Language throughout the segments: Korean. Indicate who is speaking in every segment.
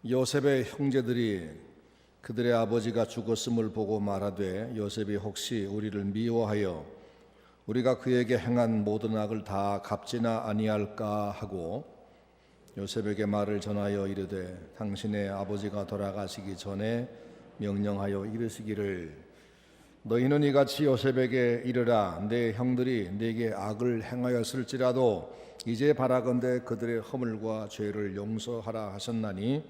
Speaker 1: 요셉의 형제들이 그들의 아버지가 죽었음을 보고 말하되 요셉이 혹시 우리를 미워하여 우리가 그에게 행한 모든 악을 다 갚지나 아니할까 하고 요셉에게 말을 전하여 이르되 당신의 아버지가 돌아가시기 전에 명령하여 이르시기를 너희는 이같이 요셉에게 이르라 내 형들이 네게 악을 행하였을지라도 이제 바라건대 그들의 허물과 죄를 용서하라 하셨나니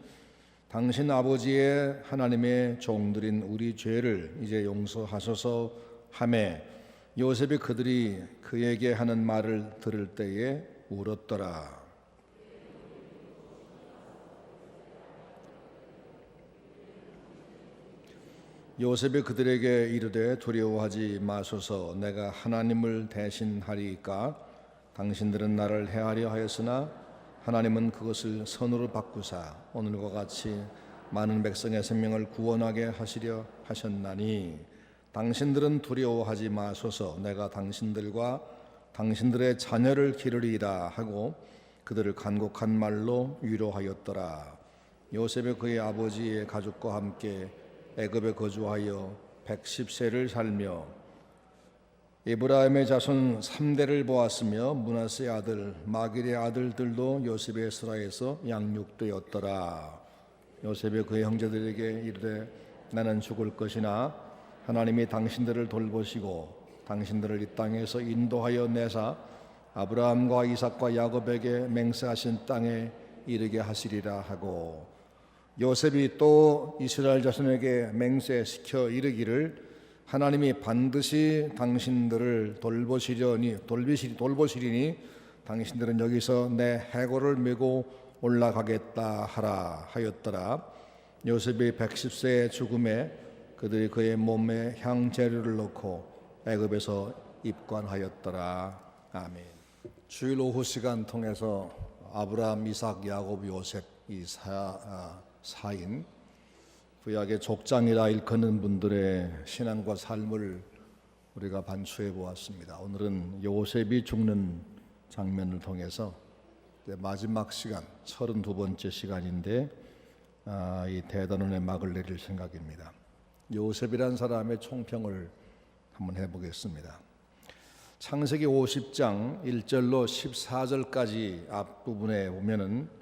Speaker 1: 당신 아버지의 하나님의 종들인 우리 죄를 이제 용서하소서 하매 요셉이 그들이 그에게 하는 말을 들을 때에 울었더라. 요셉이 그들에게 이르되 두려워하지 마소서 내가 하나님을 대신하리이까 당신들은 나를 해하려 하였으나 하나님은 그것을 선으로 바꾸사 오늘과 같이 많은 백성의 생명을 구원하게 하시려 하셨나니 당신들은 두려워하지 마소서 내가 당신들과 당신들의 자녀를 기르리이다 하고 그들을 간곡한 말로 위로하였더라. 요셉이 그의 아버지의 가족과 함께 애굽에 거주하여 110세를 살며 에브라임의 자손 3대를 보았으며 므낫세의 아들 마길의 아들들도 요셉의 수라에서 양육되었더라. 요셉이 그의 형제들에게 이르되 나는 죽을 것이나 하나님이 당신들을 돌보시고 당신들을 이 땅에서 인도하여 내사 아브라함과 이삭과 야곱에게 맹세하신 땅에 이르게 하시리라 하고 요셉이 또 이스라엘 자손에게 맹세시켜 이르기를 하나님이 반드시 당신들을 돌보시리니 당신들은 여기서 내 해골을 메고 올라가겠다 하라 하였더라. 요셉이 110세의 죽음에 그들이 그의 몸에 향재료를 넣고 애굽에서 입관하였더라. 아멘. 주일 오후 시간 통해서 아브라함, 이삭, 야곱, 요셉 이 사인 구약의 족장이라 일컫는 분들의 신앙과 삶을 우리가 반추해 보았습니다. 오늘은 요셉이 죽는 장면을 통해서 마지막 시간 32번째 시간인데 이 대단원의 막을 내릴 생각입니다. 요셉이란 사람의 총평을 한번 해보겠습니다. 창세기 50장 1절로 14절까지 앞부분에 보면은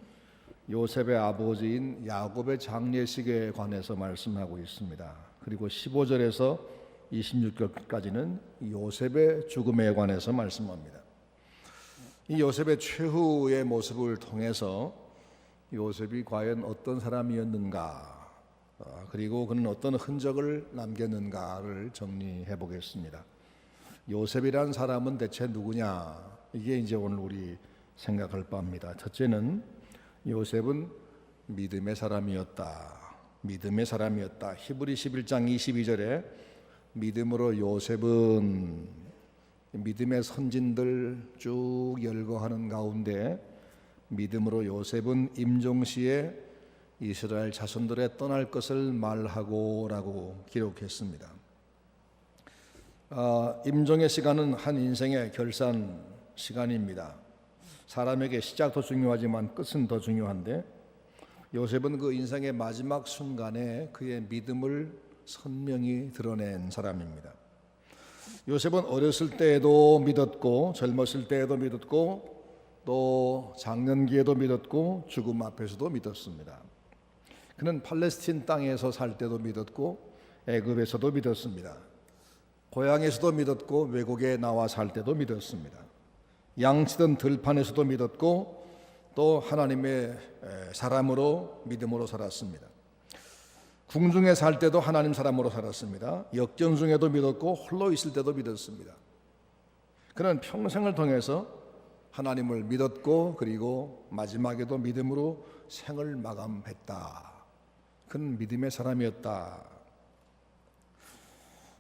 Speaker 1: 요셉의 아버지인 야곱의 장례식에 관해서 말씀하고 있습니다. 그리고 15절에서 26절까지는 요셉의 죽음에 관해서 말씀합니다. 이 요셉의 최후의 모습을 통해서 요셉이 과연 어떤 사람이었는가, 그리고 그는 어떤 흔적을 남겼는가를 정리해 보겠습니다. 요셉이란 사람은 대체 누구냐? 이게 이제 오늘 우리 생각할 바입니다. 첫째는 요셉은 믿음의 사람이었다. 믿음의 사람이었다. 히브리 11장 22절에 믿음으로 요셉은 믿음의 선진들 쭉 열거하는 가운데 믿음으로 요셉은 임종시에 이스라엘 자손들의 떠날 것을 말하고 라고 기록했습니다. 임종의 시간은 한 인생의 결산 시간입니다. 사람에게 시작도 중요하지만 끝은 더 중요한데 요셉은 그 인생의 마지막 순간에 그의 믿음을 선명히 드러낸 사람입니다. 요셉은 어렸을 때에도 믿었고 젊었을 때에도 믿었고 또 장년기에도 믿었고 죽음 앞에서도 믿었습니다. 그는 팔레스틴 땅에서 살 때도 믿었고 애굽에서도 믿었습니다. 고향에서도 믿었고 외국에 나와 살 때도 믿었습니다. 양치던 들판에서도 믿었고 또 하나님의 사람으로 믿음으로 살았습니다. 궁중에 살 때도 하나님 사람으로 살았습니다. 역경중에도 믿었고 홀로 있을 때도 믿었습니다. 그는 평생을 통해서 하나님을 믿었고 그리고 마지막에도 믿음으로 생을 마감했다. 그는 믿음의 사람이었다.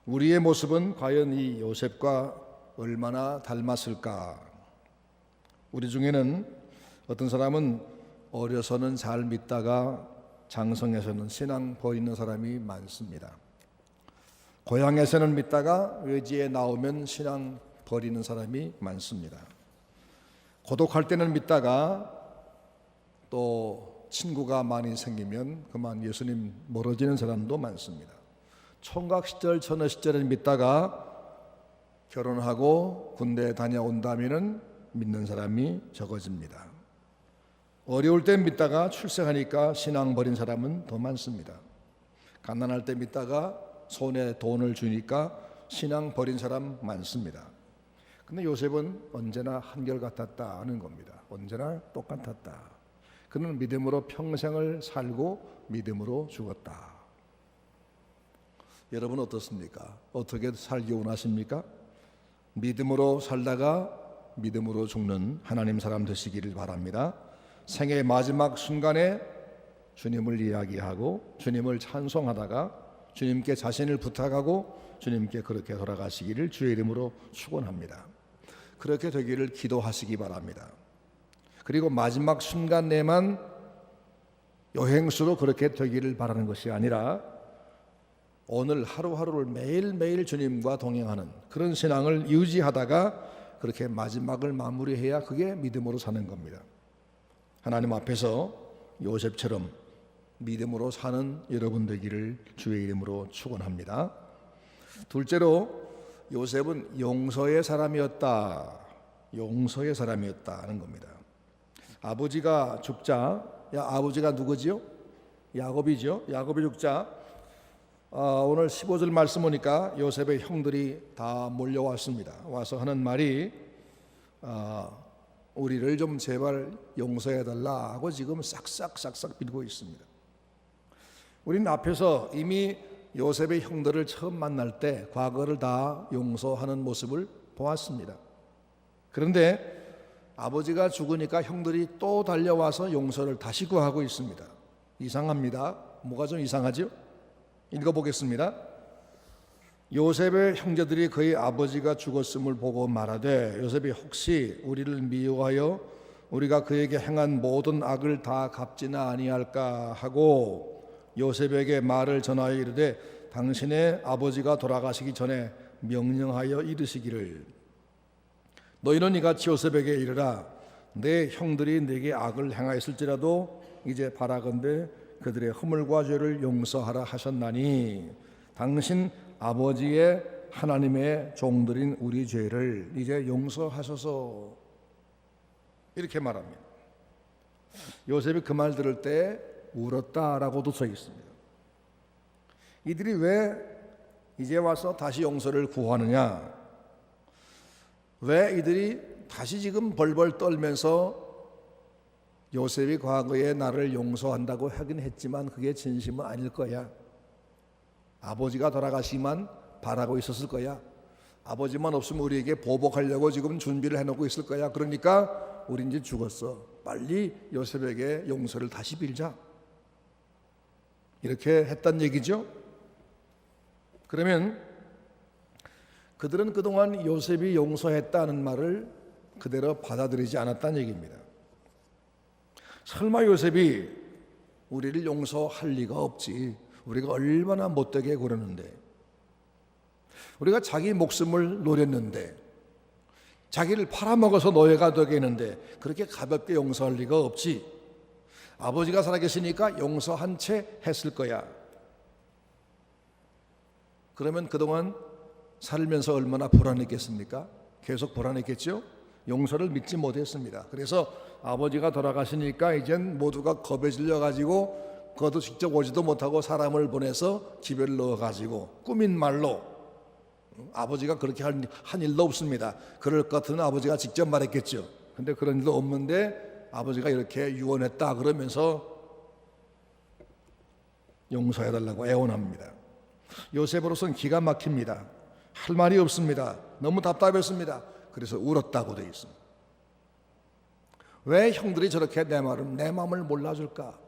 Speaker 1: 우리의 모습은 과연 이 요셉과 얼마나 닮았을까? 우리 중에는 어떤 사람은 어려서는 잘 믿다가 장성해서는 신앙 버리는 사람이 많습니다. 고향에서는 믿다가 외지에 나오면 신앙 버리는 사람이 많습니다. 고독할 때는 믿다가 또 친구가 많이 생기면 그만 예수님 멀어지는 사람도 많습니다. 총각 시절, 처녀 시절에 믿다가 결혼하고 군대에 다녀온다면은 믿는 사람이 적어집니다. 어려울 때 믿다가 출세하니까 신앙 버린 사람은 더 많습니다. 가난할 때 믿다가 손에 돈을 주니까 신앙 버린 사람 많습니다. 근데 요셉은 언제나 한결같았다 하는 겁니다. 언제나 똑같았다. 그는 믿음으로 평생을 살고 믿음으로 죽었다. 여러분 어떻습니까? 어떻게 살기 원하십니까? 믿음으로 살다가 믿음으로 죽는 하나님 사람 되시기를 바랍니다. 생애의 마지막 순간에 주님을 이야기하고 주님을 찬송하다가 주님께 자신을 부탁하고 주님께 그렇게 돌아가시기를 주의 이름으로 축원합니다. 그렇게 되기를 기도하시기 바랍니다. 그리고 마지막 순간 내만 여행수로 그렇게 되기를 바라는 것이 아니라 오늘 하루하루를 매일매일 주님과 동행하는 그런 신앙을 유지하다가 그렇게 마지막을 마무리해야 그게 믿음으로 사는 겁니다. 하나님 앞에서 요셉처럼 믿음으로 사는 여러분 되기를 주의 이름으로 축원합니다. 둘째로 요셉은 용서의 사람이었다. 용서의 사람이었다는 겁니다. 아버지가 죽자, 아버지가 누구지요? 야곱이죠. 야곱이 죽자 오늘 15절 말씀 보니까 요셉의 형들이 다 몰려왔습니다. 와서 하는 말이 우리를 좀 제발 용서해달라 하고 지금 싹싹 빌고 있습니다. 우리는 앞에서 이미 요셉의 형들을 처음 만날 때 과거를 다 용서하는 모습을 보았습니다. 그런데 아버지가 죽으니까 형들이 또 달려와서 용서를 다시 구하고 있습니다. 이상합니다. 뭐가 좀 이상하죠? 읽어보겠습니다. 요셉의 형제들이 그의 아버지가 죽었음을 보고 말하되 요셉이 혹시 우리를 미워하여 우리가 그에게 행한 모든 악을 다 갚지나 아니할까 하고 요셉에게 말을 전하여 이르되 당신의 아버지가 돌아가시기 전에 명령하여 이르시기를 너희는 이같이 요셉에게 이르라 내 형들이 내게 악을 행하였을지라도 이제 바라건대 그들의 허물과 죄를 용서하라 하셨나니 당신 아버지의 하나님의 종들인 우리 죄를 이제 용서하소서 이렇게 말합니다. 요셉이 그 말 들을 때 울었다라고도 써 있습니다. 이들이 왜 이제 와서 다시 용서를 구하느냐? 왜 이들이 다시 지금 벌벌 떨면서 요셉이 과거에 나를 용서한다고 하긴 했지만 그게 진심은 아닐 거야. 아버지가 돌아가시기만 바라고 있었을 거야. 아버지만 없으면 우리에게 보복하려고 지금 준비를 해놓고 있을 거야. 그러니까 우린 이제 죽었어. 빨리 요셉에게 용서를 다시 빌자. 이렇게 했단 얘기죠. 그러면 그들은 그동안 요셉이 용서했다는 말을 그대로 받아들이지 않았다는 얘기입니다. 설마 요셉이 우리를 용서할 리가 없지. 우리가 얼마나 못되게 굴었는데, 우리가 자기 목숨을 노렸는데, 자기를 팔아먹어서 노예가 되게 했는데 그렇게 가볍게 용서할 리가 없지. 아버지가 살아계시니까 용서한 채 했을 거야. 그러면 그동안 살면서 얼마나 불안했겠습니까? 계속 불안했겠죠? 용서를 믿지 못했습니다. 그래서 아버지가 돌아가시니까 이젠 모두가 겁에 질려가지고 그것도 직접 오지도 못하고 사람을 보내서 집에 넣어가지고 꾸민 말로 아버지가 그렇게 한 일도 없습니다. 그럴 것 같으면 아버지가 직접 말했겠죠. 근데 그런 일도 없는데 아버지가 이렇게 유언했다 그러면서 용서해달라고 애원합니다. 요셉으로서는 기가 막힙니다. 할 말이 없습니다. 너무 답답했습니다. 그래서 울었다고 되어 있습니다. 왜 형들이 저렇게 내 마음을 몰라줄까?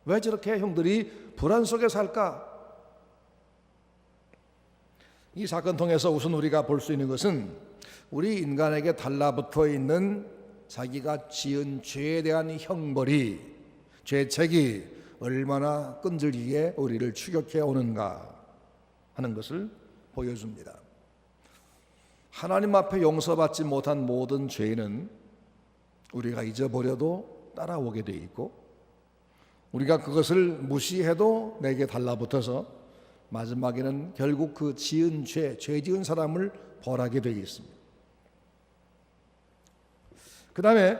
Speaker 1: 왜 저렇게 형들이 불안 속에 살까? 이 사건 통해서 우선 우리가 볼 수 있는 것은 우리 인간에게 달라붙어 있는 자기가 지은 죄에 대한 형벌이, 죄책이 얼마나 끈질기게 우리를 추격해 오는가 하는 것을 보여줍니다. 하나님 앞에 용서받지 못한 모든 죄는 우리가 잊어버려도 따라오게 돼 있고, 우리가 그것을 무시해도 내게 달라붙어서 마지막에는 결국 그 지은 죄 지은 사람을 벌하게 되어 있습니다. 그 다음에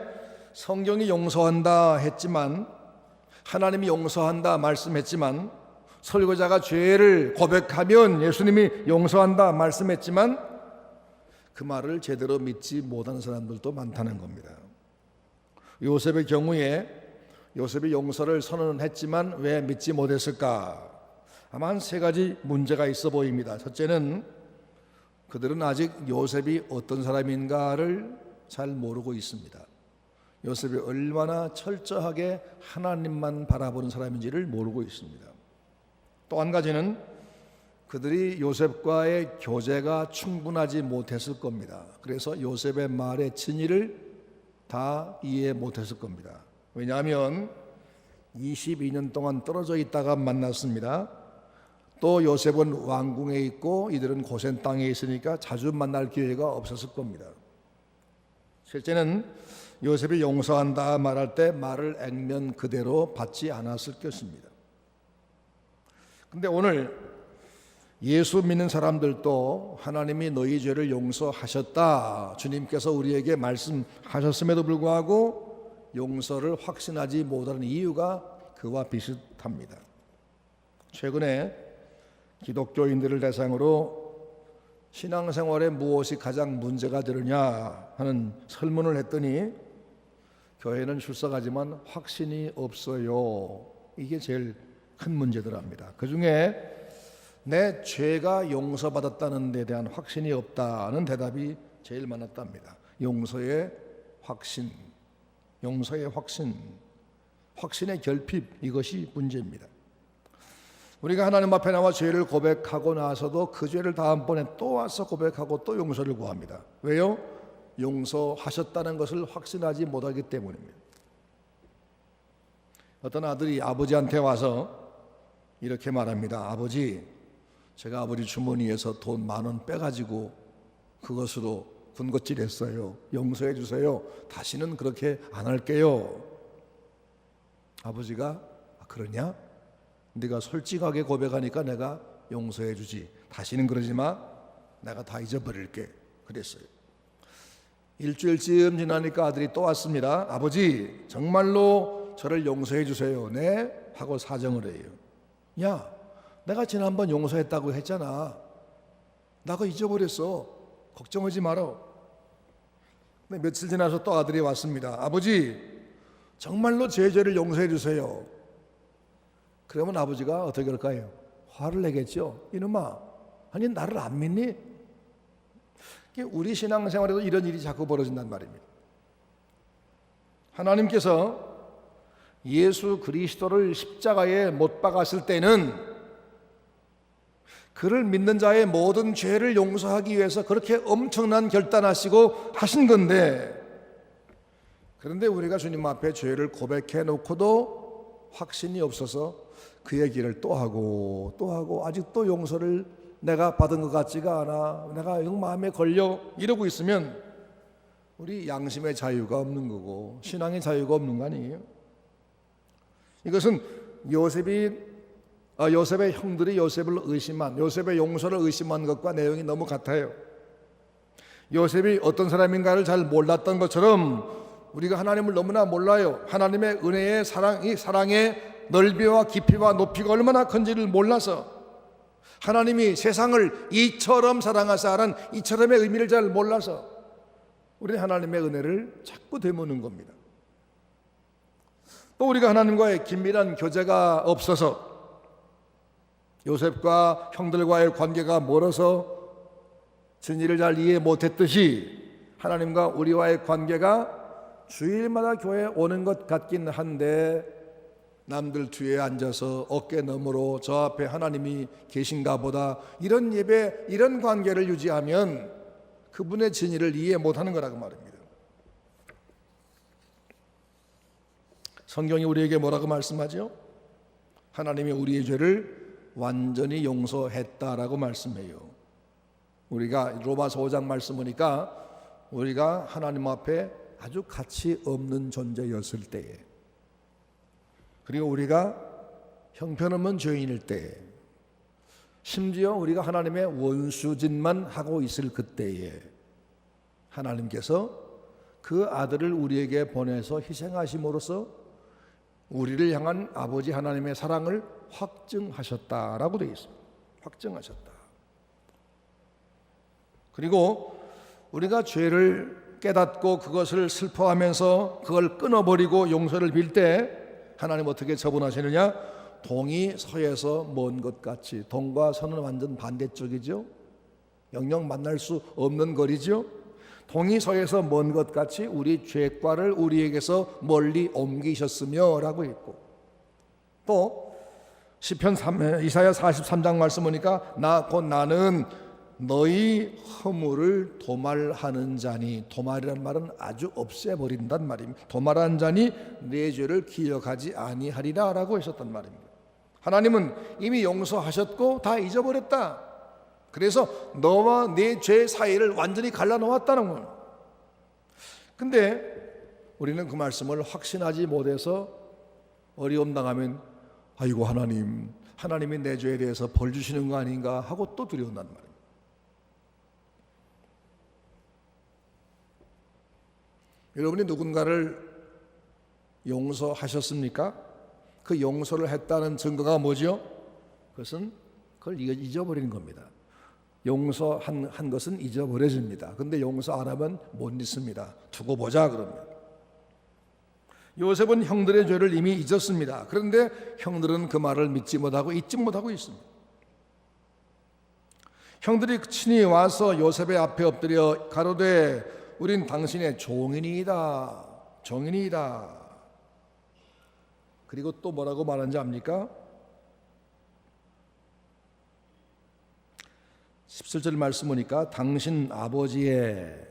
Speaker 1: 성경이 용서한다 했지만, 하나님이 용서한다 말씀했지만, 설교자가 죄를 고백하면 예수님이 용서한다 말씀했지만, 그 말을 제대로 믿지 못하는 사람들도 많다는 겁니다. 요셉의 경우에 요셉이 용서를 선언했지만 왜 믿지 못했을까? 아마 한 세 가지 문제가 있어 보입니다. 첫째는 그들은 아직 요셉이 어떤 사람인가를 잘 모르고 있습니다. 요셉이 얼마나 철저하게 하나님만 바라보는 사람인지를 모르고 있습니다. 또 한 가지는 그들이 요셉과의 교제가 충분하지 못했을 겁니다. 그래서 요셉의 말의 진의를 다 이해 못했을 겁니다. 왜냐하면 22년 동안 떨어져 있다가 만났습니다. 또 요셉은 왕궁에 있고 이들은 고센 땅에 있으니까 자주 만날 기회가 없었을 겁니다. 실제는 요셉이 용서한다 말할 때 말을 액면 그대로 받지 않았을 것입니다. 근데 오늘 예수 믿는 사람들도 하나님이 너희 죄를 용서하셨다, 주님께서 우리에게 말씀하셨음에도 불구하고 용서를 확신하지 못하는 이유가 그와 비슷합니다. 최근에 기독교인들을 대상으로 신앙생활에 무엇이 가장 문제가 되느냐 하는 설문을 했더니 교회는 출석하지만 확신이 없어요. 이게 제일 큰 문제더랍니다. 그 중에 내 죄가 용서받았다는 데 대한 확신이 없다는 대답이 제일 많았답니다. 용서의 확신, 확신의 결핍, 이것이 문제입니다. 우리가 하나님 앞에 나와 죄를 고백하고 나서도 그 죄를 다음번에 또 와서 고백하고 또 용서를 구합니다. 왜요? 용서하셨다는 것을 확신하지 못하기 때문입니다. 어떤 아들이 아버지한테 와서 이렇게 말합니다. 아버지, 제가 아버지 주머니에서 돈 10,000원 빼가지고 그것으로 군것질했어요. 용서해 주세요. 다시는 그렇게 안 할게요. 아버지가 그러냐? 네가 솔직하게 고백하니까 내가 용서해 주지. 다시는 그러지 마. 내가 다 잊어버릴게. 그랬어요. 일주일쯤 지나니까 아들이 또 왔습니다. 아버지, 정말로 저를 용서해 주세요. 네? 하고 사정을 해요. 야, 내가 지난번 용서했다고 했잖아. 나 그거 잊어버렸어. 걱정하지 마라. 근데 며칠 지나서 또 아들이 왔습니다. 아버지, 정말로 제 죄를 용서해 주세요. 그러면 아버지가 어떻게 할까요? 화를 내겠죠. 이놈아, 아니 나를 안 믿니? 우리 신앙생활에도 이런 일이 자꾸 벌어진단 말입니다. 하나님께서 예수 그리스도를 십자가에 못 박았을 때는 그를 믿는 자의 모든 죄를 용서하기 위해서 그렇게 엄청난 결단하시고 하신 건데, 그런데 우리가 주님 앞에 죄를 고백해 놓고도 확신이 없어서 그 얘기를 또 하고 아직도 용서를 내가 받은 것 같지가 않아, 내가 영 마음에 걸려 이러고 있으면 우리 양심의 자유가 없는 거고 신앙의 자유가 없는 거 아니에요? 이것은 요셉의 형들이 요셉의 용서를 의심한 것과 내용이 너무 같아요. 요셉이 어떤 사람인가를 잘 몰랐던 것처럼 우리가 하나님을 너무나 몰라요. 하나님의 은혜의 사랑의 넓이와 깊이와 높이가 얼마나 큰지를 몰라서, 하나님이 세상을 이처럼 사랑하사 하는 이처럼의 의미를 잘 몰라서 우리는 하나님의 은혜를 자꾸 되묻는 겁니다. 또 우리가 하나님과의 긴밀한 교제가 없어서, 요셉과 형들과의 관계가 멀어서 진리를 잘 이해 못했듯이 하나님과 우리와의 관계가 주일마다 교회에 오는 것 같긴 한데 남들 뒤에 앉아서 어깨 너머로 저 앞에 하나님이 계신가 보다, 이런 예배, 이런 관계를 유지하면 그분의 진리를 이해 못하는 거라고 말입니다. 성경이 우리에게 뭐라고 말씀하죠? 하나님이 우리의 죄를 완전히 용서했다라고 말씀해요. 우리가 로마서 5장 말씀 보니까 우리가 하나님 앞에 아주 가치 없는 존재였을 때에, 그리고 우리가 형편없는 죄인일 때, 심지어 우리가 하나님의 원수짓만 하고 있을 그때에 하나님께서 그 아들을 우리에게 보내서 희생하심으로써 우리를 향한 아버지 하나님의 사랑을 확증하셨다라고 되어 있습니다. 확증하셨다. 그리고 우리가 죄를 깨닫고 그것을 슬퍼하면서 그걸 끊어버리고 용서를 빌 때 하나님 어떻게 처분하시느냐? 동이 서에서 먼 것 같이. 동과 서는 완전 반대쪽이죠. 영영 만날 수 없는 거리죠. 동이 서에서 먼 것 같이 우리 죄과를 우리에게서 멀리 옮기셨으며 라고 했고, 또 시편 이사야 43장 말씀 보니까 곧 나는 너희 허물을 도말하는 자니, 도말이란 말은 아주 없애버린단 말입니다. 도말하는 자니 내 죄를 기억하지 아니하리라 라고 하셨단 말입니다. 하나님은 이미 용서하셨고 다 잊어버렸다. 그래서 너와 내 죄 사이를 완전히 갈라놓았다는 거예요. 근데 우리는 그 말씀을 확신하지 못해서 어려움 당하면 아이고 하나님이 내 죄에 대해서 벌 주시는 거 아닌가 하고 또 두려운단 말이에요. 여러분이 누군가를 용서하셨습니까? 그 용서를 했다는 증거가 뭐죠? 그것은 그걸 잊어버리는 겁니다. 용서한 것은 잊어버려집니다. 근데 용서 안 하면 못 잊습니다. 두고 보자 그러면. 요셉은 형들의 죄를 이미 잊었습니다. 그런데 형들은 그 말을 믿지 못하고 잊지 못하고 있습니다. 형들이 친히 와서 요셉의 앞에 엎드려 가로되 우린 당신의 종인이다. 종인이다. 그리고 또 뭐라고 말하는지 압니까? 17절 말씀 보니까 당신 아버지의,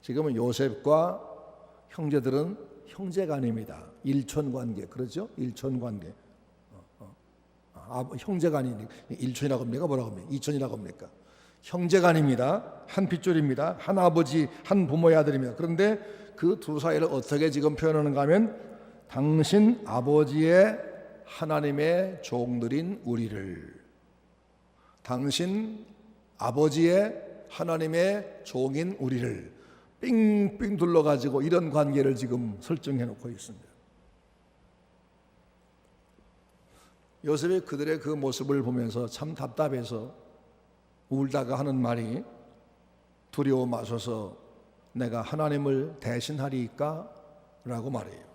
Speaker 1: 지금은 요셉과 형제들은 형제간입니다. 일촌관계, 그렇죠? 일촌관계. 형제간이니까 일촌이라고 합니까? 뭐라고 합니까? 이촌이라고 합니까? 형제간입니다. 한 핏줄입니다. 한 아버지, 한 부모의 아들입니다. 그런데 그 두 사이를 어떻게 지금 표현하는가 하면 당신 아버지의 하나님의 종들인 우리를, 당신 아버지의 하나님의 종인 우리를 삥삥 둘러가지고 이런 관계를 지금 설정해 놓고 있습니다. 요셉이 그들의 그 모습을 보면서 참 답답해서 울다가 하는 말이 두려워 마소서 내가 하나님을 대신하리까? 라고 말해요.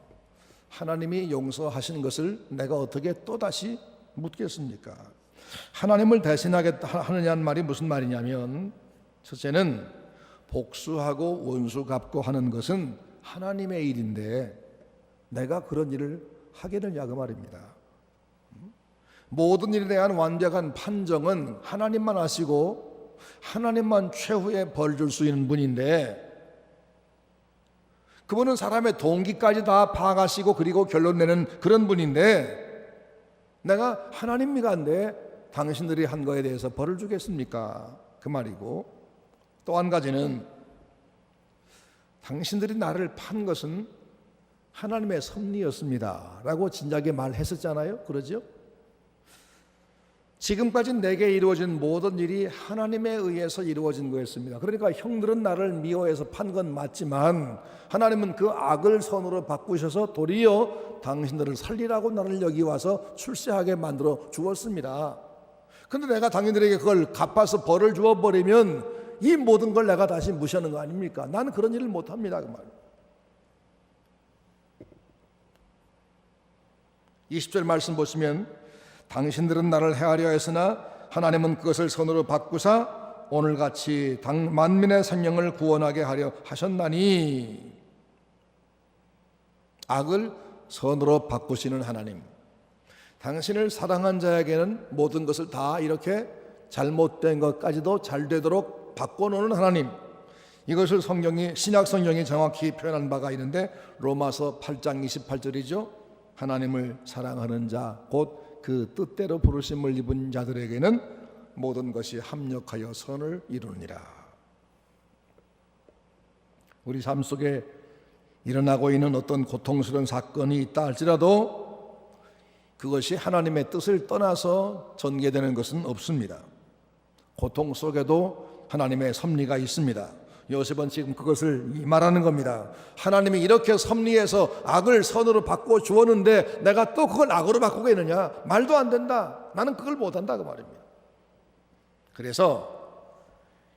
Speaker 1: 하나님이 용서하신 것을 내가 어떻게 또다시 묻겠습니까? 하나님을 대신하겠다 하느냐는 말이 무슨 말이냐면, 첫째는 복수하고 원수 갚고 하는 것은 하나님의 일인데 내가 그런 일을 하겠느냐 그 말입니다. 모든 일에 대한 완벽한 판정은 하나님만 하시고 하나님만 최후의 벌 줄 수 있는 분인데, 그분은 사람의 동기까지 다 파악하시고 그리고 결론 내는 그런 분인데 내가 하나님이가 한데 당신들이 한 거에 대해서 벌을 주겠습니까? 그 말이고, 또 한 가지는 당신들이 나를 판 것은 하나님의 섭리였습니다 라고 진작에 말했었잖아요. 그러죠? 지금까지 내게 이루어진 모든 일이 하나님에 의해서 이루어진 거였습니다. 그러니까 형들은 나를 미워해서 판 건 맞지만 하나님은 그 악을 선으로 바꾸셔서 도리어 당신들을 살리라고 나를 여기 와서 출세하게 만들어 주었습니다. 그런데 내가 당신들에게 그걸 갚아서 벌을 주어버리면 이 모든 걸 내가 다시 무시하는 거 아닙니까? 나는 그런 일을 못합니다 그 말. 20절 말씀 보시면 당신들은 나를 해하려 했으나 하나님은 그것을 선으로 바꾸사 오늘같이 만민의 생명을 구원하게 하려 하셨나니. 악을 선으로 바꾸시는 하나님, 당신을 사랑한 자에게는 모든 것을 다 이렇게 잘못된 것까지도 잘 되도록 바꿔놓는 하나님, 이것을 신약 성경이 정확히 표현한 바가 있는데 로마서 8장 28절이죠. 하나님을 사랑하는 자 곧 그 뜻대로 부르심을 입은 자들에게는 모든 것이 합력하여 선을 이루느니라. 우리 삶 속에 일어나고 있는 어떤 고통스러운 사건이 있다 할지라도 그것이 하나님의 뜻을 떠나서 전개되는 것은 없습니다. 고통 속에도 하나님의 섭리가 있습니다. 요셉은 지금 그것을 말하는 겁니다. 하나님이 이렇게 섭리해서 악을 선으로 바꿔 주었는데 내가 또 그걸 악으로 바꾸겠느냐? 말도 안 된다. 나는 그걸 못한다 그 말입니다. 그래서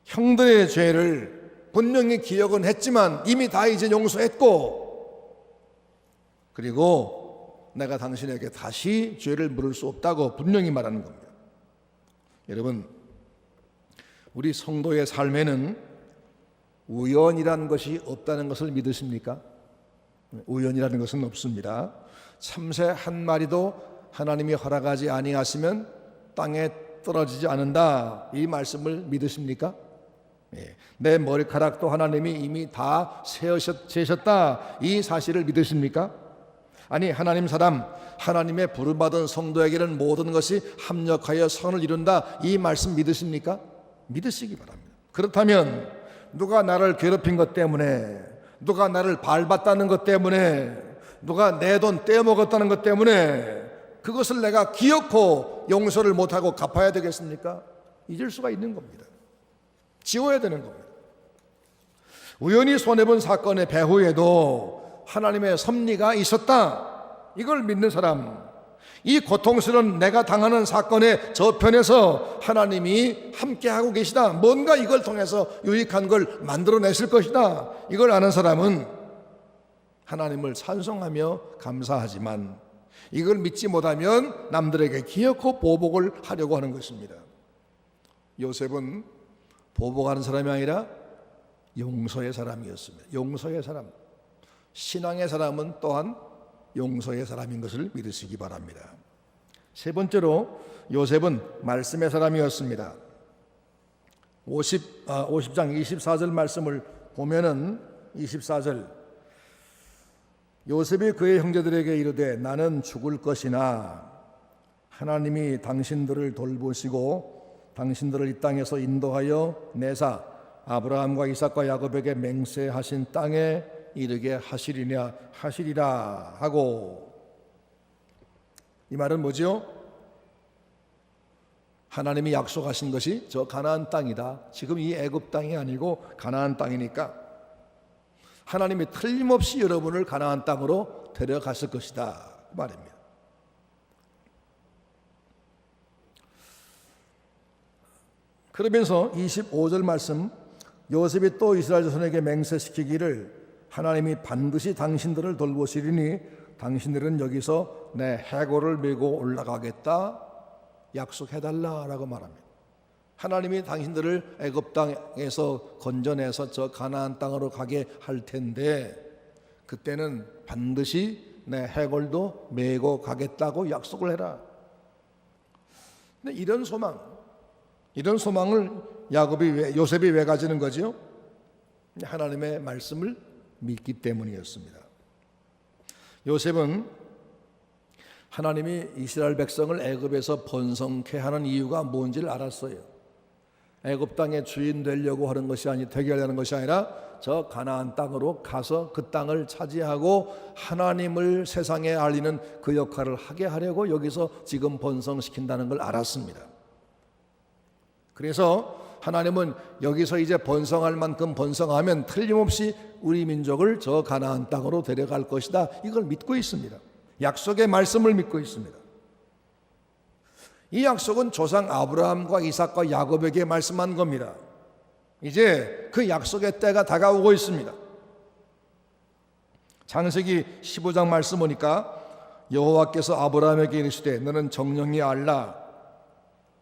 Speaker 1: 형들의 죄를 분명히 기억은 했지만 이미 다 이제 용서했고, 그리고 내가 당신에게 다시 죄를 물을 수 없다고 분명히 말하는 겁니다. 여러분, 우리 성도의 삶에는 우연이라는 것이 없다는 것을 믿으십니까? 우연이라는 것은 없습니다. 참새 한 마리도 하나님이 허락하지 아니하시면 땅에 떨어지지 않는다, 이 말씀을 믿으십니까? 내 머리카락도 하나님이 이미 다 세셨다, 이 사실을 믿으십니까? 아니, 하나님의 부름받은 성도에게는 모든 것이 합력하여 선을 이룬다, 이 말씀 믿으십니까? 믿으시기 바랍니다. 그렇다면 누가 나를 괴롭힌 것 때문에, 누가 나를 밟았다는 것 때문에, 누가 내 돈 떼어먹었다는 것 때문에 그것을 내가 기억고 용서를 못하고 갚아야 되겠습니까? 잊을 수가 있는 겁니다. 지워야 되는 겁니다. 우연히 손해본 사건의 배후에도 하나님의 섭리가 있었다, 이걸 믿는 사람, 이 고통스러운 내가 당하는 사건의 저편에서 하나님이 함께하고 계시다, 뭔가 이걸 통해서 유익한 걸 만들어내실 것이다, 이걸 아는 사람은 하나님을 찬송하며 감사하지만 이걸 믿지 못하면 남들에게 기어코 보복을 하려고 하는 것입니다. 요셉은 보복하는 사람이 아니라 용서의 사람이었습니다. 용서의 사람. 신앙의 사람은 또한 용서의 사람인 것을 믿으시기 바랍니다. 세 번째로 요셉은 말씀의 사람이었습니다. 50장 24절 말씀을 보면은 24절, 요셉이 그의 형제들에게 이르되 나는 죽을 것이나 하나님이 당신들을 돌보시고 당신들을 이 땅에서 인도하여 내사 아브라함과 이삭과 야곱에게 맹세하신 땅에 이르게 하시리라 하고, 이 말은 뭐죠? 하나님이 약속하신 것이 저 가나안 땅이다. 지금 이 애굽 땅이 아니고 가나안 땅이니까 하나님이 틀림없이 여러분을 가나안 땅으로 데려갔을 것이다, 그 말입니다. 그러면서 25절 말씀, 요셉이 또 이스라엘 자손에게 맹세시키기를 하나님이 반드시 당신들을 돌보시리니 당신들은 여기서 내 해골을 메고 올라가겠다, 약속해달라라고 말합니다. 하나님이 당신들을 애굽 땅에서 건져내서 저 가나안 땅으로 가게 할 텐데 그때는 반드시 내 해골도 메고 가겠다고 약속을 해라. 근데 이런 소망을 요셉이 왜 가지는 거죠? 하나님의 말씀을 믿기 때문이었습니다. 요셉은 하나님이 이스라엘 백성을 애굽에서 번성케 하는 이유가 뭔지를 알았어요. 애굽 땅의 주인 되려고 하는 것이 되게 하려는 것이 아니라 저 가나안 땅으로 가서 그 땅을 차지하고 하나님을 세상에 알리는 그 역할을 하게 하려고 여기서 지금 번성시킨다는 걸 알았습니다. 그래서 하나님은 여기서 이제 번성할 만큼 번성하면 틀림없이 우리 민족을 저 가나안 땅으로 데려갈 것이다, 이걸 믿고 있습니다. 약속의 말씀을 믿고 있습니다. 이 약속은 조상 아브라함과 이삭과 야곱에게 말씀한 겁니다. 이제 그 약속의 때가 다가오고 있습니다. 창세기 15장 말씀 보니까 여호와께서 아브라함에게 이르시되 너는 정령이 알라.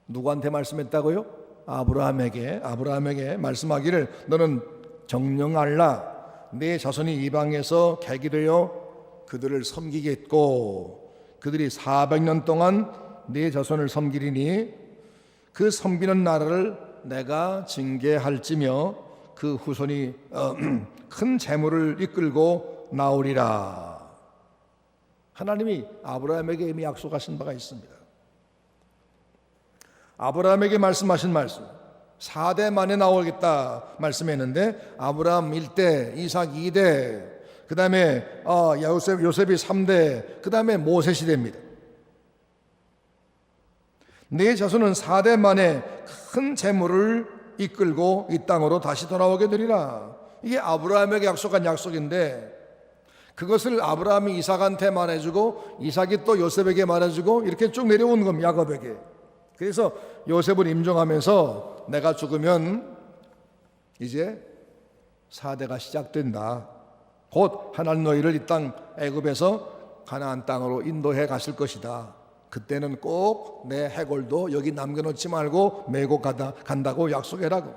Speaker 1: 누구한테 말씀했다고요? 아브라함에게 말씀하기를 너는 정령 알라. 내 자손이 이방에서 객이 되어 그들을 섬기겠고 그들이 400년 동안 네 자손을 섬기리니 그 섬기는 나라를 내가 징계할지며 그 후손이 큰 재물을 이끌고 나오리라. 하나님이 아브라함에게 이미 약속하신 바가 있습니다. 아브라함에게 말씀하신 말씀, 4대 만에 나오겠다 말씀했는데 아브라함 1대, 이삭 2대, 그 다음에 요셉이 3대, 그 다음에 모세 시대입니다. 네 자손은 4대 만에 큰 재물을 이끌고 이 땅으로 다시 돌아오게 되리라. 이게 아브라함에게 약속한 약속인데, 그것을 아브라함이 이삭한테 말해주고 이삭이 또 요셉에게 말해주고 이렇게 쭉 내려온 겁니다. 야곱에게. 그래서 요셉을 임종하면서 내가 죽으면 이제 4대가 시작된다. 곧 하나님 너희를 이 땅 애굽에서 가나안 땅으로 인도해 가실 것이다. 그때는 꼭 내 해골도 여기 남겨놓지 말고 메고 간다고 약속해라고.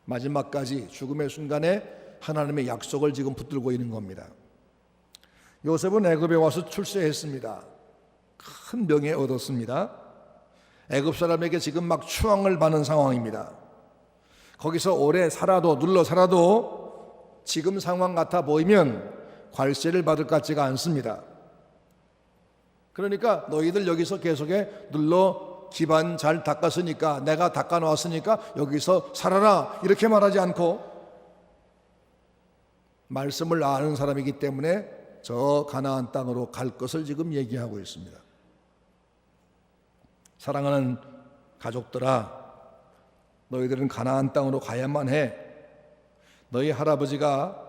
Speaker 1: 마지막까지 죽음의 순간에 하나님의 약속을 지금 붙들고 있는 겁니다. 요셉은 애굽에 와서 출세했습니다. 큰 명예 얻었습니다. 애굽 사람에게 지금 막 추앙을 받는 상황입니다. 거기서 오래 살아도 눌러 살아도 지금 상황 같아 보이면 괄세를 받을 것 같지가 않습니다. 그러니까 너희들 여기서 계속해 눌러 집안 잘 닦았으니까, 내가 닦아놓았으니까 여기서 살아라 이렇게 말하지 않고, 말씀을 아는 사람이기 때문에 저 가나안 땅으로 갈 것을 지금 얘기하고 있습니다. 사랑하는 가족들아, 너희들은 가나안 땅으로 가야만 해. 너희 할아버지가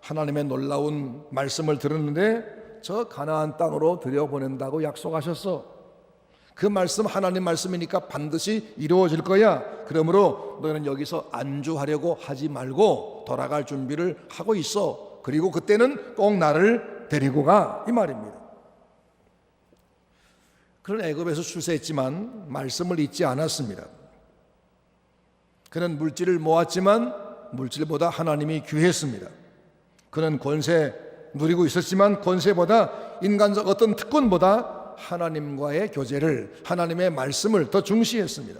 Speaker 1: 하나님의 놀라운 말씀을 들었는데 저 가나안 땅으로 들여보낸다고 약속하셨어. 그 말씀 하나님 말씀이니까 반드시 이루어질 거야. 그러므로 너희는 여기서 안주하려고 하지 말고 돌아갈 준비를 하고 있어. 그리고 그때는 꼭 나를 데리고 가, 이 말입니다. 그는 애굽에서 출세했지만 말씀을 잊지 않았습니다. 그는 물질을 모았지만 물질보다 하나님이 귀했습니다. 그는 권세 누리고 있었지만 권세보다 인간적 어떤 특권보다 하나님과의 교제를, 하나님의 말씀을 더 중시했습니다.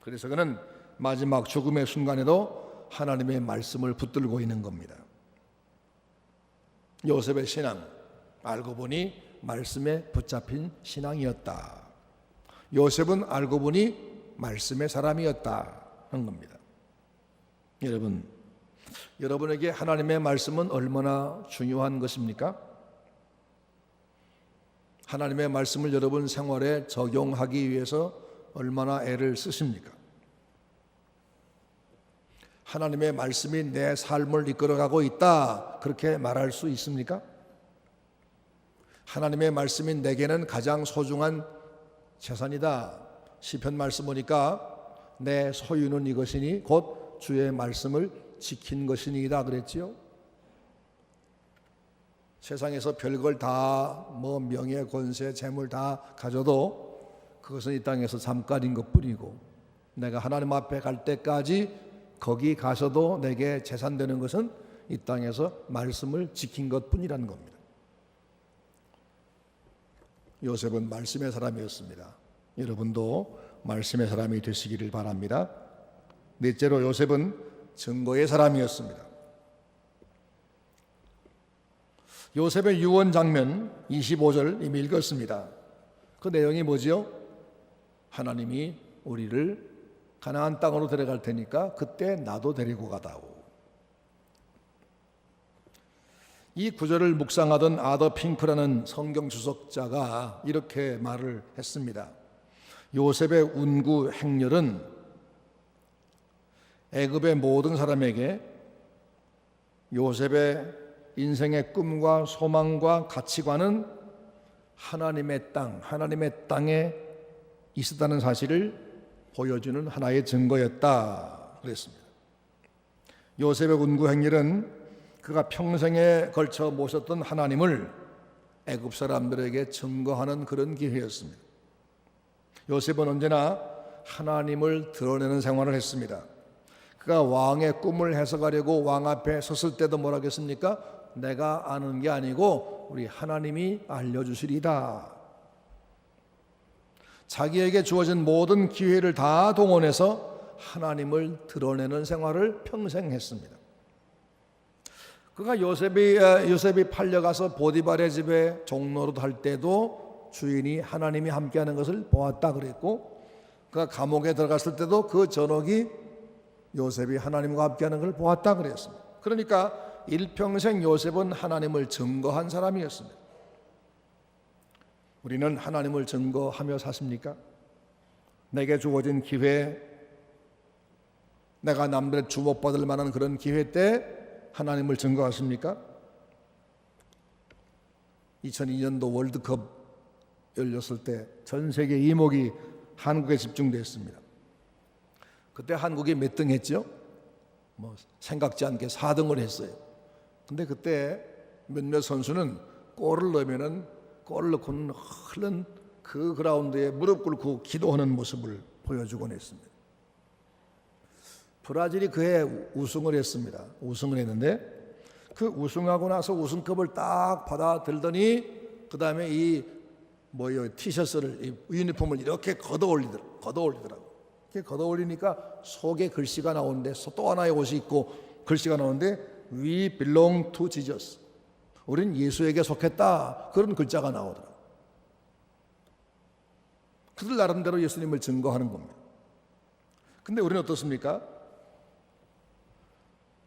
Speaker 1: 그래서 그는 마지막 죽음의 순간에도 하나님의 말씀을 붙들고 있는 겁니다. 요셉의 신앙, 알고 보니 말씀에 붙잡힌 신앙이었다. 요셉은 알고 보니 말씀의 사람이었다 하는 겁니다. 여러분에게 하나님의 말씀은 얼마나 중요한 것입니까? 하나님의 말씀을 여러분 생활에 적용하기 위해서 얼마나 애를 쓰십니까? 하나님의 말씀이 내 삶을 이끌어가고 있다, 그렇게 말할 수 있습니까? 하나님의 말씀이 내게는 가장 소중한 재산이다. 시편 말씀 보니까 내 소유는 이것이니 곧 주의 말씀을 지킨 것이니이다 그랬지요. 세상에서 별걸 다 명예, 권세, 재물 다 가져도 그것은 이 땅에서 잠깐인 것뿐이고, 내가 하나님 앞에 갈 때까지 거기 가서도 내게 재산 되는 것은 이 땅에서 말씀을 지킨 것뿐이라는 겁니다. 요셉은 말씀의 사람이었습니다. 여러분도 말씀의 사람이 되시기를 바랍니다. 넷째로 요셉은 증거의 사람이었습니다. 요셉의 유언 장면 25절 이미 읽었습니다. 그 내용이 뭐지요? 하나님이 우리를 가나안 땅으로 데려갈 테니까 그때 나도 데리고 가다오. 이 구절을 묵상하던 아더 핑크라는 성경 주석자가 이렇게 말을 했습니다. 요셉의 운구 행렬은 애굽의 모든 사람에게 요셉의 인생의 꿈과 소망과 가치관은 하나님의 땅에 있었다는 사실을 보여주는 하나의 증거였다 그랬습니다. 요셉의 운구 행렬은 그가 평생에 걸쳐 모셨던 하나님을 애굽 사람들에게 증거하는 그런 기회였습니다. 요셉은 언제나 하나님을 드러내는 생활을 했습니다. 그가 왕의 꿈을 해석하려고 왕 앞에 섰을 때도 뭐라 했습니까? 내가 아는 게 아니고 우리 하나님이 알려주시리다. 자기에게 주어진 모든 기회를 다 동원해서 하나님을 드러내는 생활을 평생 했습니다. 그가 요셉이 팔려가서 보디발의 집에 종노릇 할 때도 주인이 하나님이 함께하는 것을 보았다 그랬고, 그가 감옥에 들어갔을 때도 그 전옥이 요셉이 하나님과 함께하는 것을 보았다 그랬습니다. 그러니까 일평생 요셉은 하나님을 증거한 사람이었습니다. 우리는 하나님을 증거하며 샀습니까? 내게 주어진 기회, 내가 남들의 주목받을 만한 그런 기회 때 하나님을 증거하십니까? 2002년도 월드컵 열렸을 때 전 세계 이목이 한국에 집중됐습니다. 그때 한국이 몇 등 했죠? 생각지 않게 4등을 했어요. 근데 그때 몇몇 선수는 골을 넣으면은 골을 넣고는 흐른 그 그라운드에 무릎 꿇고 기도하는 모습을 보여주곤 했습니다. 브라질이 그해 우승을 했습니다. 우승을 했는데 그 우승하고 나서 우승컵을 딱 받아들더니 그 다음에 이 티셔츠를, 이 유니폼을 이렇게 걷어올리더라고. 이렇게 걷어올리니까 속에 글씨가 나오는데, 또 하나의 옷이 있고 글씨가 나오는데 We belong to Jesus. 우린 예수에게 속했다. 그런 글자가 나오더라고. 그들 나름대로 예수님을 증거하는 겁니다. 근데 우리는 어떻습니까?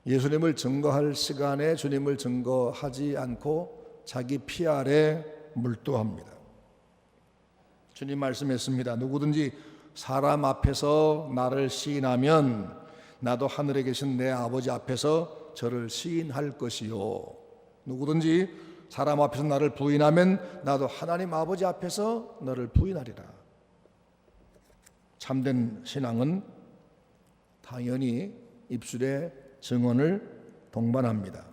Speaker 1: 예수님을 증거할 시간에 주님을 증거하지 않고 자기 피 아래 몰두합니다. 주님 말씀했습니다. 누구든지 사람 앞에서 나를 시인하면 나도 하늘에 계신 내 아버지 앞에서 저를 시인할 것이요. 누구든지 사람 앞에서 나를 부인하면 나도 하나님 아버지 앞에서 너를 부인하리라. 참된 신앙은 당연히 입술에 증언을 동반합니다.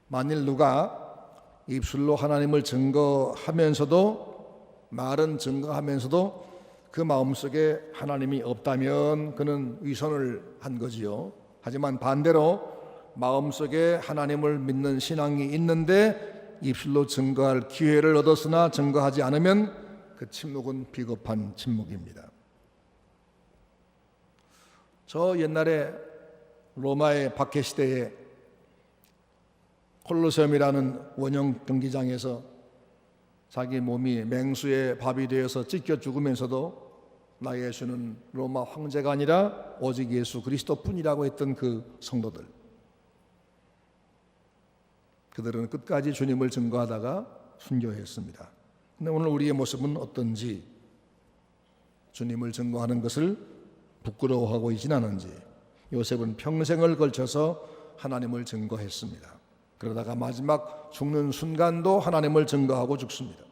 Speaker 1: 만일 누가 입술로 하나님을 증거하면서도, 말은 증거하면서도 그 마음속에 하나님이 없다면 그는 위선을 한 거지요. 하지만 반대로 마음속에 하나님을 믿는 신앙이 있는데 입술로 증거할 기회를 얻었으나 증거하지 않으면 그 침묵은 비겁한 침묵입니다. 저 옛날에 로마의 박해시대에 콜로세움이라는 원형 경기장에서 자기 몸이 맹수의 밥이 되어서 찢겨 죽으면서도 나 예수는 로마 황제가 아니라 오직 예수 그리스도뿐이라고 했던 그 성도들, 그들은 끝까지 주님을 증거하다가 순교했습니다. 근데 오늘 우리의 모습은 어떤지, 주님을 증거하는 것을 부끄러워하고 있지는 않은지. 요셉은 평생을 걸쳐서 하나님을 증거했습니다. 그러다가 마지막 죽는 순간도 하나님을 증거하고 죽습니다.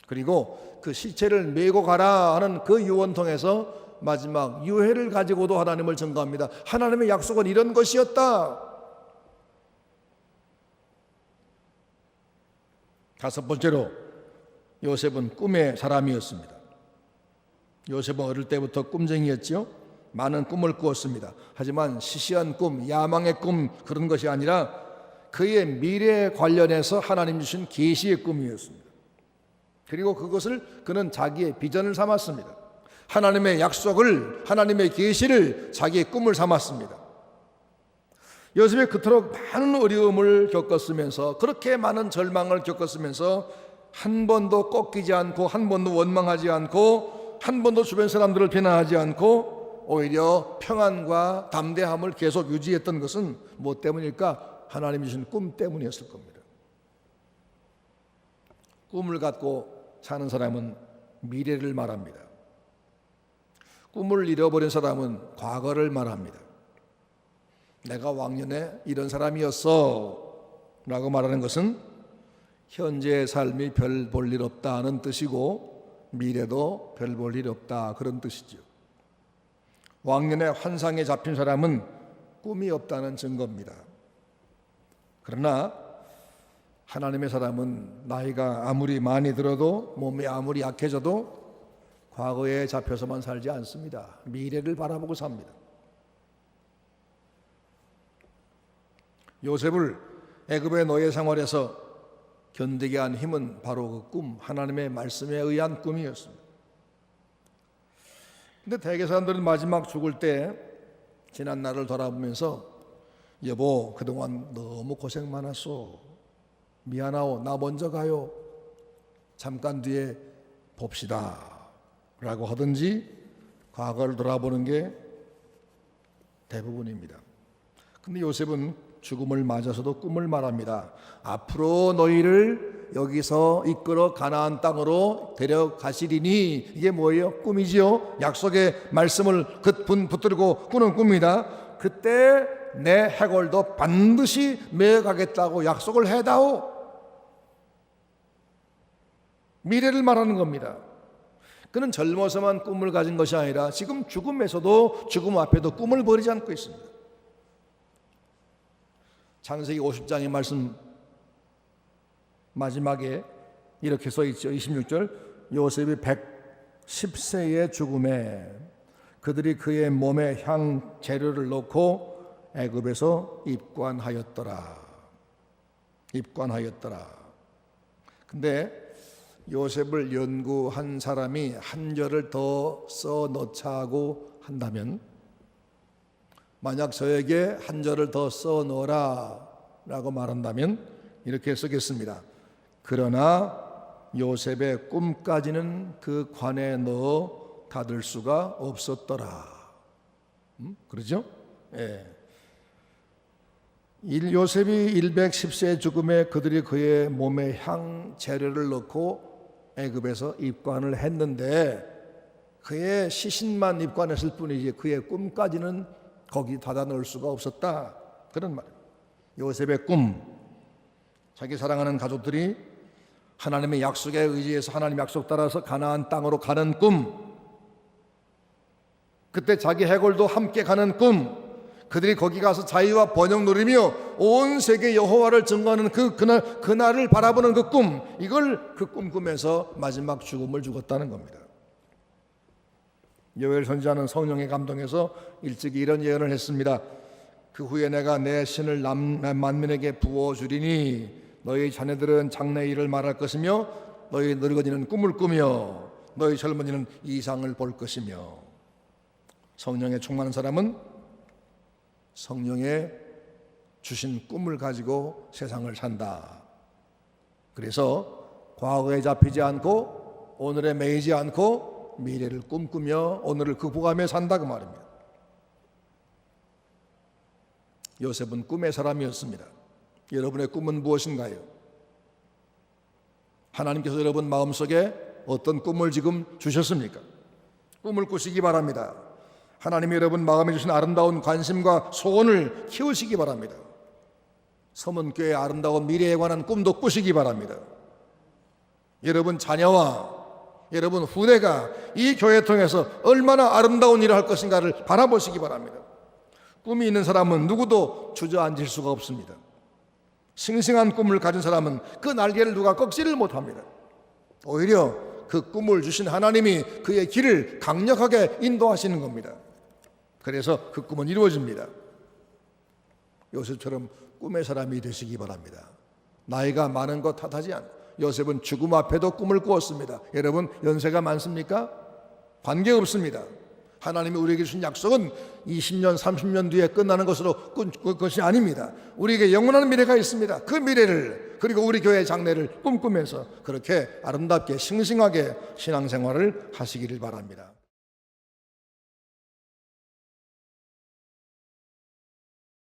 Speaker 1: 그리고 그 시체를 메고 가라 하는 그 유언통에서 마지막 유해를 가지고도 하나님을 증거합니다. 하나님의 약속은 이런 것이었다. 다섯 번째로, 요셉은 꿈의 사람이었습니다. 요셉은 어릴 때부터 꿈쟁이였죠. 많은 꿈을 꾸었습니다. 하지만 시시한 꿈, 야망의 꿈, 그런 것이 아니라 그의 미래에 관련해서 하나님 주신 계시의 꿈이었습니다. 그리고 그것을 그는 자기의 비전을 삼았습니다. 하나님의 약속을, 하나님의 계시를 자기의 꿈을 삼았습니다. 요셉이 그토록 많은 어려움을 겪었으면서, 그렇게 많은 절망을 겪었으면서 한 번도 꺾이지 않고, 한 번도 원망하지 않고, 한 번도 주변 사람들을 비난하지 않고 오히려 평안과 담대함을 계속 유지했던 것은 무엇 때문일까? 하나님이 주신 꿈 때문이었을 겁니다. 꿈을 갖고 사는 사람은 미래를 말합니다. 꿈을 잃어버린 사람은 과거를 말합니다. 내가 왕년에 이런 사람이었어 라고 말하는 것은 현재의 삶이 별 볼 일 없다는 뜻이고 미래도 별 볼 일 없다, 그런 뜻이죠. 왕년에 환상에 잡힌 사람은 꿈이 없다는 증거입니다. 그러나 하나님의 사람은 나이가 아무리 많이 들어도, 몸이 아무리 약해져도 과거에 잡혀서만 살지 않습니다. 미래를 바라보고 삽니다. 요셉을 애굽의 노예 생활에서 견디게 한 힘은 바로 그 꿈, 하나님의 말씀에 의한 꿈이었습니다. 근데 대개 사람들은 마지막 죽을 때 지난 날을 돌아보면서 여보 그동안 너무 고생 많았어, 미안하오, 나 먼저 가요, 잠깐 뒤에 봅시다 라고 하든지 과거를 돌아보는 게 대부분입니다. 근데 요셉은 죽음을 맞아서도 꿈을 말합니다. 앞으로 너희를 여기서 이끌어 가나안 땅으로 데려가시리니, 이게 뭐예요? 꿈이지요. 약속의 말씀을 붙들고 꾸는 꿈이다. 그때 내 해골도 반드시 메어가겠다고 약속을 해다오. 미래를 말하는 겁니다. 그는 젊어서만 꿈을 가진 것이 아니라 지금 죽음에서도, 죽음 앞에도 꿈을 버리지 않고 있습니다. 창세기 50장의 말씀 마지막에 이렇게 써 있죠. 26절, 요셉이 110세의 죽음에 그들이 그의 몸에 향 재료를 넣고 애굽에서 입관하였더라. 근데 요셉을 연구한 사람이 한 절을 더 써 넣자고 한다면, 만약 저에게 한 절을 더 써 넣어라 라고 말한다면 이렇게 쓰겠습니다. 그러나 요셉의 꿈까지는 그 관에 넣어 닫을 수가 없었더라. 그러죠? 예. 요셉이 110세의 죽음에 그들이 그의 몸에 향 재료를 넣고 애굽에서 입관을 했는데 그의 시신만 입관했을 뿐이지 그의 꿈까지는 거기 닫아 넣을 수가 없었다. 그런 말이에요. 요셉의 꿈, 자기 사랑하는 가족들이 하나님의 약속에 의지해서 하나님의 약속 따라서 가나안 땅으로 가는 꿈, 그때 자기 해골도 함께 가는 꿈, 그들이 거기 가서 자유와 번영 누리며 온 세계 여호와를 증거하는 그날을 바라보는 그 꿈, 이걸 그 꿈 꾸면서 마지막 죽음을 죽었다는 겁니다. 요엘 선지자는 성령의 감동에서 일찍이 이런 예언을 했습니다. 그 후에 내가 내 신을 만민에게 부어주리니 너희 자녀들은 장래 일을 말할 것이며 너희 늙은이는 꿈을 꾸며 너희 젊은이는 이상을 볼 것이며. 성령에 충만한 사람은 성령의 주신 꿈을 가지고 세상을 산다. 그래서 과거에 잡히지 않고 오늘에 매이지 않고 미래를 꿈꾸며 오늘을 극복하며 산다, 그 말입니다. 요셉은 꿈의 사람이었습니다. 여러분의 꿈은 무엇인가요? 하나님께서 여러분 마음속에 어떤 꿈을 지금 주셨습니까? 꿈을 꾸시기 바랍니다. 하나님이 여러분 마음에 주신 아름다운 관심과 소원을 키우시기 바랍니다. 서문교회의 아름다운 미래에 관한 꿈도 꾸시기 바랍니다. 여러분 자녀와 여러분 후대가 이 교회 통해서 얼마나 아름다운 일을 할 것인가를 바라보시기 바랍니다. 꿈이 있는 사람은 누구도 주저앉을 수가 없습니다. 싱싱한 꿈을 가진 사람은 그 날개를 누가 꺾지를 못합니다. 오히려 그 꿈을 주신 하나님이 그의 길을 강력하게 인도하시는 겁니다. 그래서 그 꿈은 이루어집니다. 요셉처럼 꿈의 사람이 되시기 바랍니다. 나이가 많은 것 탓하지 않고. 요셉은 죽음 앞에도 꿈을 꾸었습니다. 여러분 연세가 많습니까? 관계없습니다. 하나님이 우리에게 주신 약속은 20년 30년 뒤에 끝나는 것으로 것이 아닙니다. 우리에게 영원한 미래가 있습니다. 그 미래를, 그리고 우리 교회의 장래를 꿈꾸면서 그렇게 아름답게 싱싱하게 신앙생활을 하시기를 바랍니다.